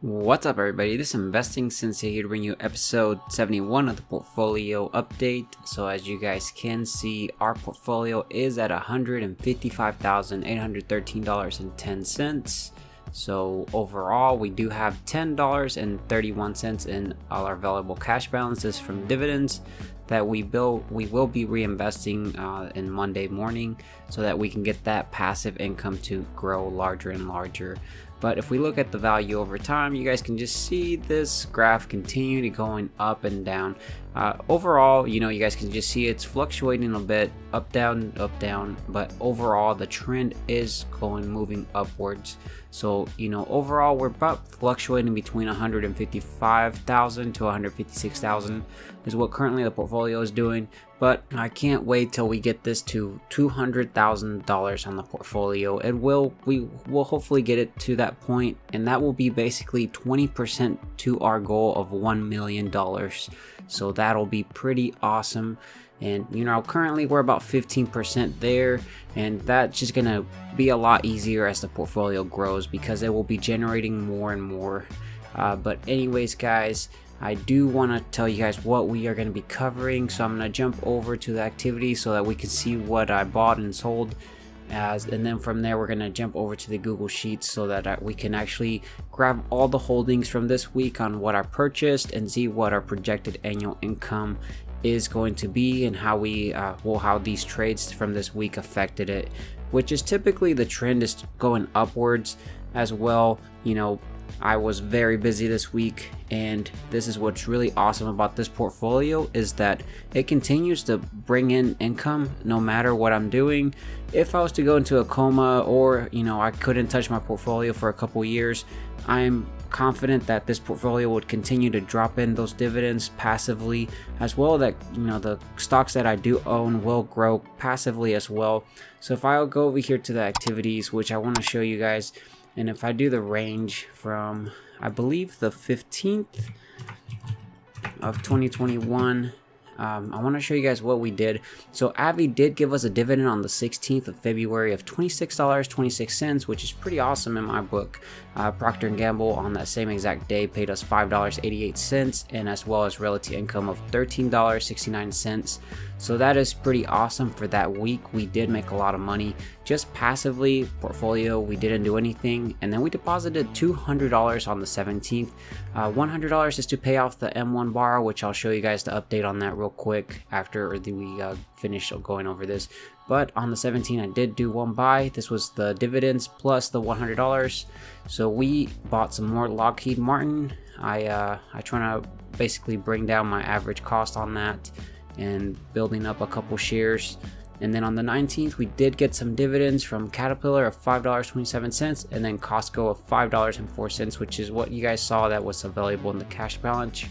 What's up, everybody? This is Investing Sensei here to bring you episode 71 of the portfolio update. So as you guys can see, our portfolio is at $155,813.10. So overall, we do have $10.31 in all our available cash balances from dividends that we will be reinvesting in Monday morning so that we can get that passive income to grow larger and larger. But if we look at the value over time, you guys can just see this graph continue to going up and down. Overall, you guys can just see it's fluctuating a bit, up, down, but overall the trend is moving upwards. So, overall we're about fluctuating between 155,000 to 156,000 is what currently the portfolio is doing. But I can't wait till we get this to $200,000 on the portfolio. We will hopefully get it to that point, and that will be basically 20% to our goal of $1 million. So that'll be pretty awesome. And currently we're about 15% there, and that's just gonna be a lot easier as the portfolio grows because it will be generating more and more. But anyways, guys, I do want to tell you guys what we are going to be covering, so I'm going to jump over to the activity so that we can see what I bought and sold, and then from there we're going to jump over to the Google Sheets so that we can actually grab all the holdings from this week on what I purchased and see what our projected annual income is going to be and how how these trades from this week affected it, which is typically the trend is going upwards as well. I was very busy this week, and this is what's really awesome about this portfolio is that it continues to bring in income no matter what I'm doing. If I was to go into a coma or I couldn't touch my portfolio for a couple years, I'm confident that this portfolio would continue to drop in those dividends passively, as well that the stocks that I do own will grow passively as well. So if I'll go over here to the activities, which I want to show you guys, and if I do the range from, I believe, the 15th of 2021, I want to show you guys what we did. So Avi did give us a dividend on the 16th of February of $26.26, which is pretty awesome in my book. Procter & Gamble on that same exact day paid us $5.88, and as well as royalty income of $13.69. So that is pretty awesome for that week. We did make a lot of money just passively. Portfolio, we didn't do anything, and then we deposited $200 on the 17th. $100 is to pay off the M1 borrow, which I'll show you guys the update on that real quick after we finish going over this. But on the 17th, I did do one buy. This was the dividends plus the $100. So we bought some more Lockheed Martin. I try to basically bring down my average cost on that and building up a couple shares. And then on the 19th, we did get some dividends from Caterpillar of $5.27, and then Costco of $5.04, which is what you guys saw that was available in the cash balance,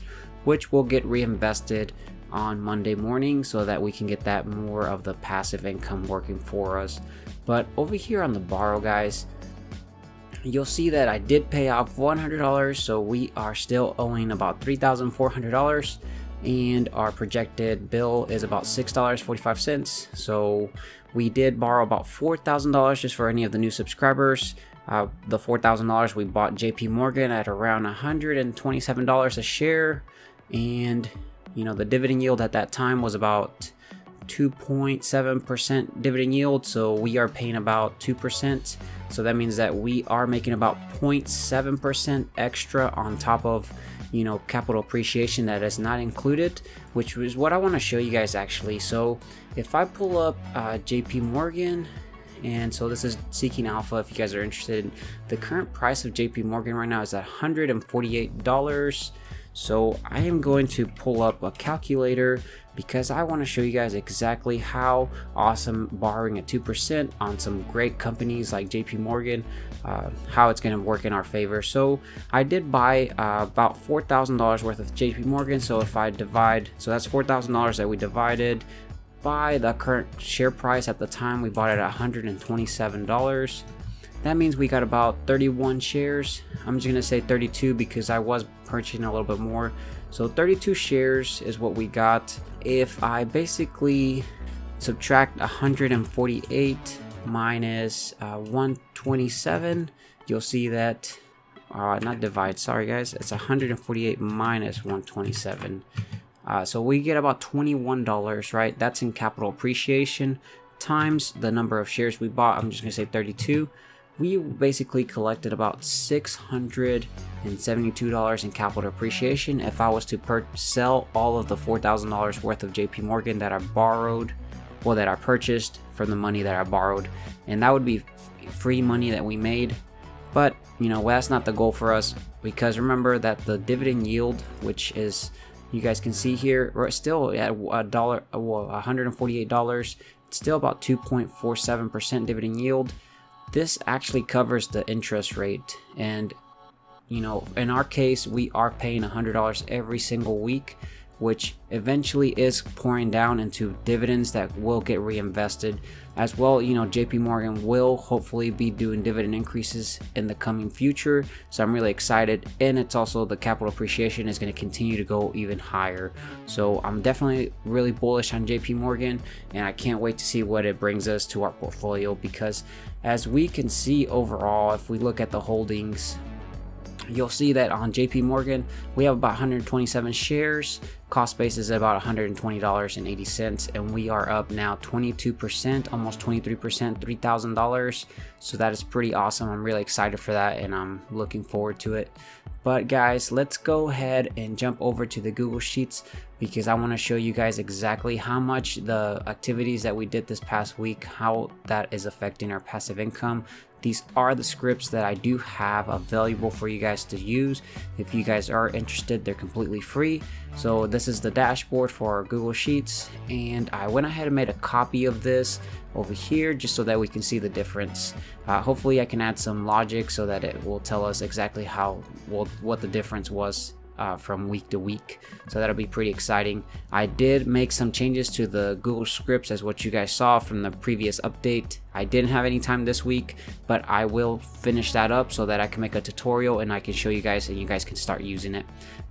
which will get reinvested on Monday morning so that we can get that more of the passive income working for us. But over here on the borrow, guys, you'll see that I did pay off $100, so we are still owing about $3,400. And our projected bill is about $6.45. So we did borrow about $4,000 just for any of the new subscribers. The $4,000 we bought JP Morgan at around $127 a share, and the dividend yield at that time was about 2.7% dividend yield, so we are paying about 2%. So that means that we are making about 0.7% extra on top of capital appreciation that is not included, which is what I want to show you guys actually. So if I pull up JP Morgan, and so this is Seeking Alpha if you guys are interested, the current price of JP Morgan right now is at $148. So I am going to pull up a calculator because I want to show you guys exactly how awesome borrowing at 2% on some great companies like JP Morgan, how it's going to work in our favor. So I did buy about $4,000 worth of JP Morgan. So if I divide, so that's $4,000 that we divided by the current share price at the time, we bought it at $127. That means we got about 31 shares. I'm just gonna say 32 because I was purchasing a little bit more. So 32 shares is what we got. If I basically subtract 148 minus 127, you'll see that not divide, sorry guys, it's 148 minus 127. So we get about $21, right? That's in capital appreciation times the number of shares we bought. I'm just gonna say 32. We basically collected about $672 in capital appreciation if I was to sell all of the $4,000 worth of JP Morgan that I borrowed, well, that I purchased from the money that I borrowed. And that would be free money that we made. But you know, that's not the goal for us, because remember that the dividend yield, which is, you guys can see here, we're still at $148. It's still about 2.47% dividend yield. This actually covers the interest rate, and you know, in our case, we are paying $100 every single week, which eventually is pouring down into dividends that will get reinvested as well. You know, JP Morgan will hopefully be doing dividend increases in the coming future, so I'm really excited. And it's also, the capital appreciation is going to continue to go even higher, so I'm definitely really bullish on JP Morgan, and I can't wait to see what it brings us to our portfolio, because as we can see overall, if we look at the holdings, you'll see that on JP Morgan we have about 127 shares. Cost base is about $120.80, and we are up now 22%, almost 23%, $3,000. So that is pretty awesome. I'm really excited for that, and I'm looking forward to it. But guys, let's go ahead and jump over to the Google Sheets, because I want to show you guys exactly how much the activities that we did this past week, how that is affecting our passive income. These are the scripts that I do have available for you guys to use. If you guys are interested, they're completely free. So this is the dashboard for our Google Sheets, and I went ahead and made a copy of this over here just so that we can see the difference. Hopefully I can add some logic so that it will tell us exactly what the difference was from week to week, so that'll be pretty exciting. I did make some changes to the Google scripts, as what you guys saw from the previous update. I didn't have any time this week, but I will finish that up so that I can make a tutorial and I can show you guys, and you guys can start using it.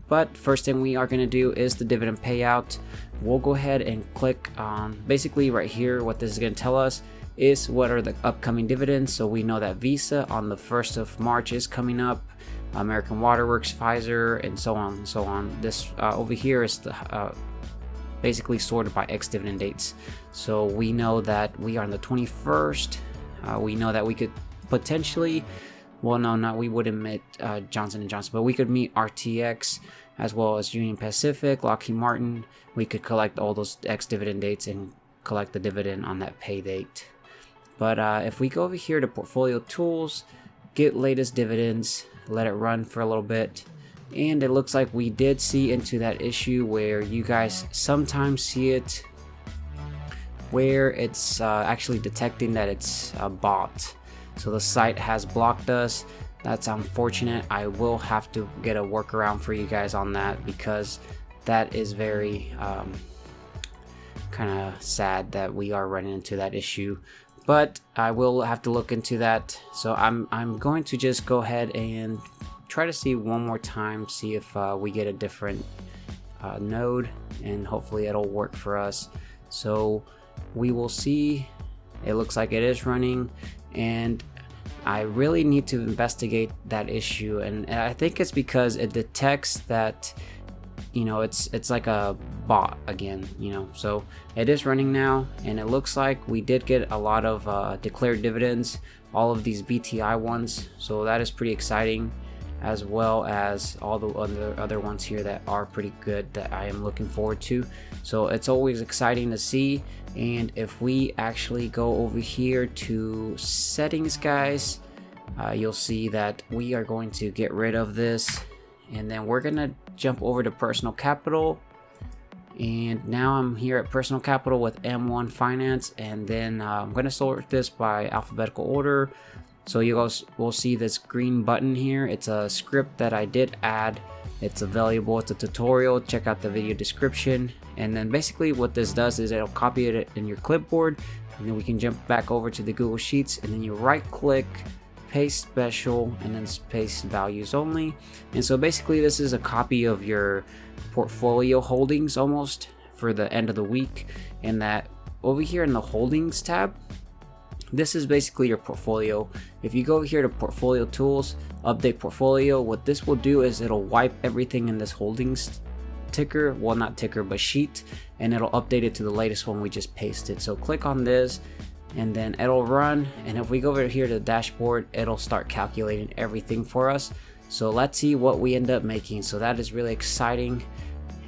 But first thing we are going to do is the dividend payout. We'll go ahead and click on, basically right here, what this is going to tell us is what are the upcoming dividends. So we know that Visa on the 1st of March is coming up, American Waterworks, Pfizer, and so on and so on. This over here is the basically sorted by ex-dividend dates. So we know that we are on the 21st. We know that we could potentially, well, no, we wouldn't meet Johnson & Johnson, but we could meet RTX, as well as Union Pacific, Lockheed Martin. We could collect all those ex-dividend dates and collect the dividend on that pay date. But if we go over here to portfolio tools, get latest dividends, let it run for a little bit, and it looks like we did see into that issue where you guys sometimes see it where it's actually detecting that it's a bot. So the site has blocked us. That's unfortunate. I will have to get a workaround for you guys on that, because that is very kind of sad that we are running into that issue. But I will have to look into that. So I'm going to just go ahead and try to see one more time, see if we get a different node, and hopefully it'll work for us. So we will see. It looks like it is running, and I really need to investigate that issue. And I think it's because it detects that, you know, it's like a bot again, you know. So it is running now, and it looks like we did get a lot of declared dividends, all of these BTI ones, so that is pretty exciting, as well as all the other ones here that are pretty good that I am looking forward to. So it's always exciting to see. And if we actually go over here to settings, guys, you'll see that we are going to get rid of this, and then we're gonna jump over to personal capital. And now I'm here at personal capital with M1 Finance, and then I'm gonna sort this by alphabetical order. So you guys will see this green button here. It's a script that I did add. It's available. It's a tutorial. Check out the video description. And then basically what this does is it'll copy it in your clipboard, and then we can jump back over to the Google Sheets, and then you right click, paste special, and then paste values only. And so basically this is a copy of your portfolio holdings almost for the end of the week. And that over here in the holdings tab, This is basically your portfolio. If you go here to portfolio tools, update portfolio, what this will do is it'll wipe everything in this holdings ticker, well not ticker but sheet, and it'll update it to the latest one we just pasted. So click on this and then it'll run, and if we go over here to the dashboard, it'll start calculating everything for us. So let's see what we end up making. So that is really exciting,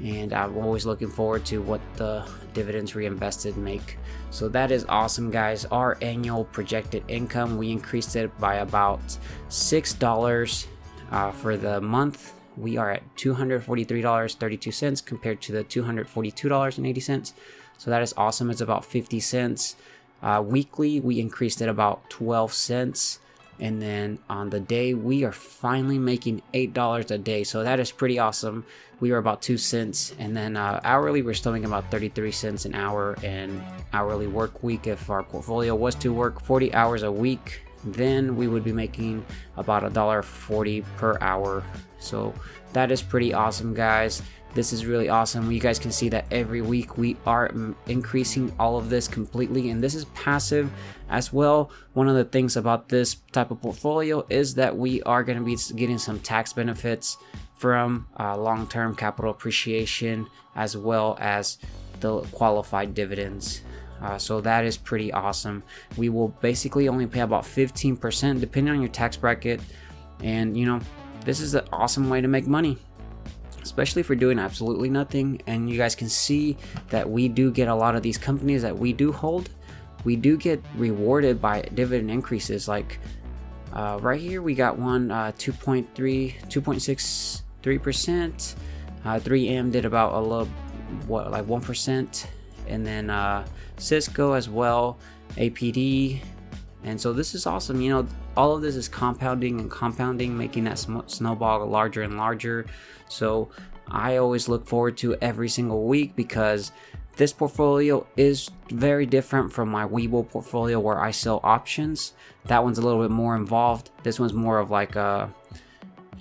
and I'm always looking forward to what the dividends reinvested make. So that is awesome, guys. Our annual projected income, we increased it by about $6 for the month. We are at $243.32 compared to the $242.80. So that is awesome. It's about 50 cents. Weekly, we increased it about 12 cents. And then on the day, we are finally making $8 a day. So that is pretty awesome. We were about 2 cents. And then hourly, we're still making about 33 cents an hour. And hourly work week, if our portfolio was to work 40 hours a week, then we would be making about $1.40 per hour. So that is pretty awesome, guys. This is really awesome. You guys can see that every week we are increasing all of this completely, and this is passive as well. One of the things about this type of portfolio is that we are going to be getting some tax benefits from long-term capital appreciation, as well as the qualified dividends. So that is pretty awesome. We will basically only pay about 15% depending on your tax bracket, and you know, this is an awesome way to make money, especially for doing absolutely nothing. And you guys can see that we do get a lot of these companies that we do hold. We do get rewarded by dividend increases. Like right here, we got one 2.63%. 3M did about a little, like 1%, and then Cisco as well, APD. And so this is awesome. You know, all of this is compounding and compounding, making that snowball larger and larger. So I always look forward to every single week, because this portfolio is very different from my WEBULL portfolio where I sell options. That one's a little bit more involved. This one's more of like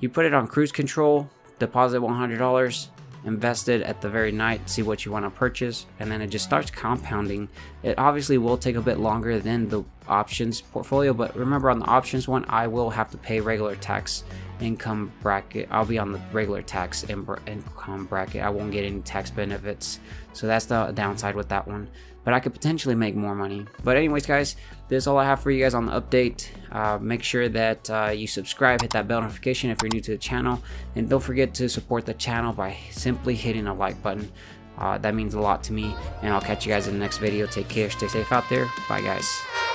you put it on cruise control, deposit $100, invested at the very night, see what you want to purchase, and then it just starts compounding. It obviously will take a bit longer than the options portfolio, but remember, on the options one, I will have to pay regular tax income bracket. I'll be on the regular tax income bracket. I won't get any tax benefits, so that's the downside with that one, but I could potentially make more money. But anyways, guys, this is all I have for you guys on the update. Make sure that you subscribe, hit that bell notification if you're new to the channel, and don't forget to support the channel by simply hitting a like button. That means a lot to me, and I'll catch you guys in the next video. Take care, stay safe out there. Bye, guys.